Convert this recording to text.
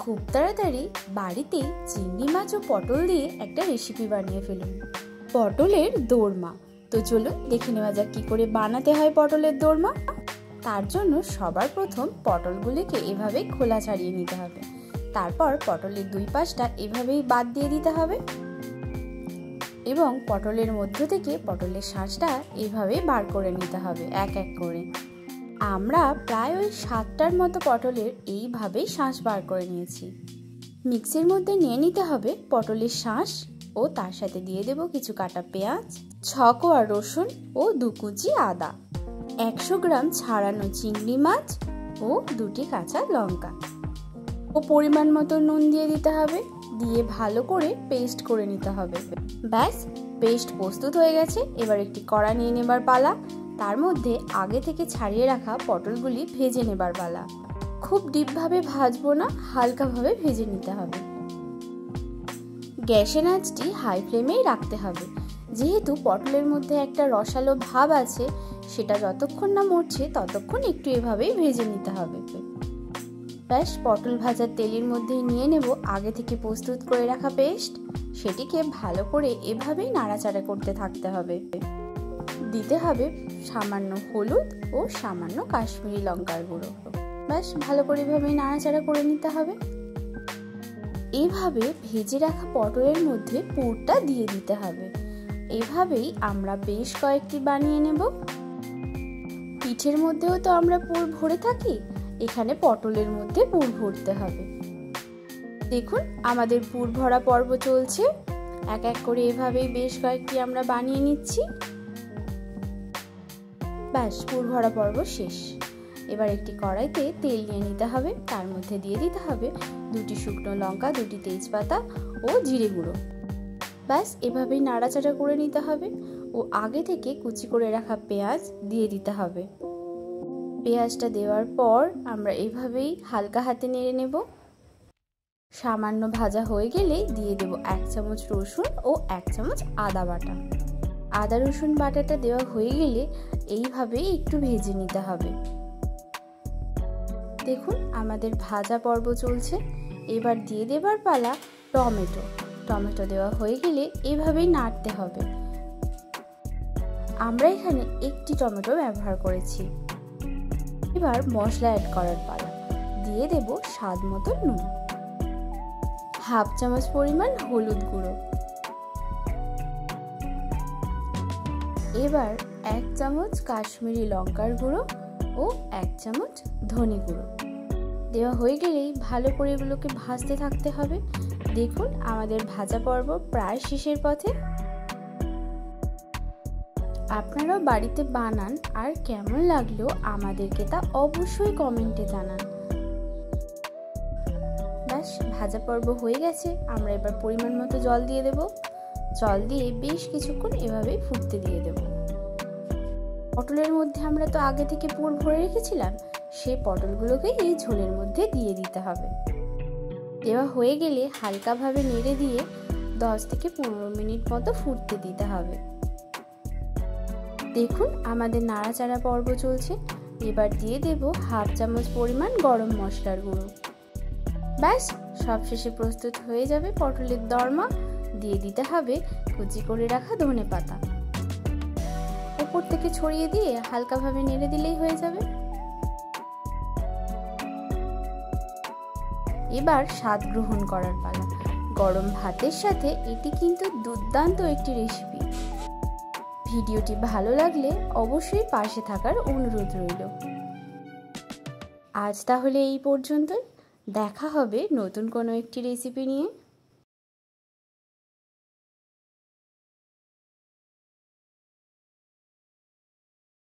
খুব তাড়াতাড়ি বাড়িতেই চিংড়ি মাছ ও পটল দিয়ে একটা রেসিপি বানিয়ে ফেলুন, পটলের দোরমা। তো চলুন দেখে নেওয়া যাক কি করে বানাতে হয় পটলের দোরমা। তার জন্য সবার প্রথম পটলগুলিকে এভাবে খোলা ছাড়িয়ে নিতে হবে। তারপর পটলের দুই পাশটা এভাবেই বাদ দিয়ে দিতে হবে এবং পটলের মধ্য থেকে পটলের শাঁসটা এভাবে বার করে নিতে হবে এক এক করে। আমরা প্রায় ওই 7টার মতো পটলের এইভাবেই শাঁস বার করে নিয়েছি। মিক্সির মধ্যে নিয়ে নিতে হবে পটলের শাঁস ও তার সাথে দিয়ে দেব কিছু কাটা পেঁয়াজ, 6 কোয়া রসুন ও 2 কুচি আদা, 100 গ্রাম ছাড়ানো চিংড়ি মাছ ও 2টি কাঁচা লঙ্কা ও পরিমাণ মতো নুন দিয়ে দিতে হবে। দিয়ে ভালো করে পেস্ট করে নিতে হবে। ব্যাস, পেস্ট প্রস্তুত হয়ে গেছে। এবার একটি কড়া নিয়ে নেবার পালা। তার মধ্যে আগে থেকে ছাড়িয়ে রাখা পটলগুলি ভেজে নেবার পালা। খুব ডিপভাবে ভাজবো না, হালকাভাবে ভেজে নিতে হবে। গ্যাসের আঁচটি হাই ফ্লেমেই রাখতে হবে, যেহেতু পটলের মধ্যে একটা রসালো ভাব আছে, সেটা যতক্ষণ না মরছে ততক্ষণ একটু এভাবেই ভেজে নিতে হবে। ব্যাস, পটল ভাজার তেলের মধ্যে নিয়ে নেব আগে থেকে প্রস্তুত করে রাখা পেস্ট। সেটিকে ভালো করে এভাবেই নাড়াচাড়া করতে থাকতে হবে। দিতে হবে সামান্য হলুদ ও সামান্য কাশ্মীরি লঙ্কার গুঁড়ো। ব্যাস, ভালো করে এভাবেই নাড়াচাড়া করে নিতে হবে। এইভাবে ভেজে রাখা পটলের মধ্যে পুরটা দিয়ে দিতে হবে। এভাবেই আমরা বেশ কয়েকটি বানিয়ে নেব। পিঠের মধ্যেও তো আমরা পুর ভরে থাকি, এখানে পটলের মধ্যে পুর ভরতে হবে। দেখুন, আমাদের পুর ভরা পর্ব চলছে। এক এক করে এভাবেই বেশ কয়েকটি আমরা বানিয়ে নিচ্ছি। ব্যাস, পুর ভরা পর্ব শেষ। এবার একটি কড়াইতে তেল নিয়ে নিতে হবে। তার মধ্যে দিয়ে দিতে হবে 2টি শুকনো লঙ্কা, 2টি তেজপাতা ও জিরে গুঁড়ো। ব্যাস, এভাবেই নাড়াচাড়া করে নিতে হবে ও আগে থেকে কুচি করে রাখা পেঁয়াজ দিয়ে দিতে হবে। পেঁয়াজটা দেওয়ার পর আমরা এভাবেই হালকা হাতে নেড়ে নেব। সামান্য ভাজা হয়ে গেলে দিয়ে দেব 1 চামচ রসুন ও 1 চামচ আদা বাটা। আদা রসুন বাটাটা দেওয়া হয়ে গেলে এইভাবেই একটু ভেজে নিতে হবে। দেখুন, আমাদের ভাজা পর্ব চলছে। এবার দিয়ে দেবার পালা টমেটো। টমেটো দেওয়া হয়ে গেলে এভাবেই নাড়তে হবে। আমরা এখানে একটি টমেটো ব্যবহার করেছি। এবার মশলা অ্যাড করার পালা। দিয়ে দেব স্বাদ মতো নুন, 1/2 চামচ পরিমাণ হলুদ গুঁড়ো, এবার 1 চামচ কাশ্মীরি লঙ্কার গুঁড়ো ও 1 চামচ ধনে গুঁড়ো দেওয়া হয়ে গেলেই ভালো করে এগুলোকে ভাজতে থাকতে হবে। দেখুন, আমাদের ভাজা পর্ব প্রায় শেষের পথে। আপনারাও বাড়িতে বানান আর কেমন লাগলো আমাদেরকে তা অবশ্যই কমেন্টে জানান। ব্যাস, ভাজা পর্ব হয়ে গেছে। আমরা এবার পরিমাণ মতো জল দিয়ে দেব। জল দিয়ে বেশ কিছুক্ষণ এভাবেই ফুটতে দিয়ে দেব। পটলের মধ্যে আমরা তো আগে থেকে পুর ভরে রেখেছিলাম, সেই পটলগুলোকে এই ঝোলের মধ্যে দিয়ে দিতে হবে। দেওয়া হয়ে গেলে হালকাভাবে নেড়ে দিয়ে 10 থেকে 15 মিনিট মতো ফুটতে দিতে হবে। দেখুন, আমাদের নাড়াচাড়া পর্ব চলছে। এবার দিয়ে দেব 1/2 চামচ পরিমাণ গরম মশলার গুঁড়ো। ব্যাস, সবশেষে প্রস্তুত হয়ে যাবে পটলের দোরমা। দিয়ে দিতে হবে কুচি করে রাখা ধনেপাতা। উপর থেকে ছড়িয়ে দিয়ে হালকাভাবে নেড়ে দিলেই হয়ে যাবে। এবার স্বাদ গ্রহণ করার পালা। গরম ভাতের সাথে এটি কিন্তু দুর্দান্ত একটি রেসিপি। ভিডিওটি ভালো লাগলে অবশ্যই পাশে থাকার অনুরোধ রইল। আজ তাহলে এই পর্যন্তই। দেখা হবে নতুন কোনো একটি রেসিপি নিয়ে।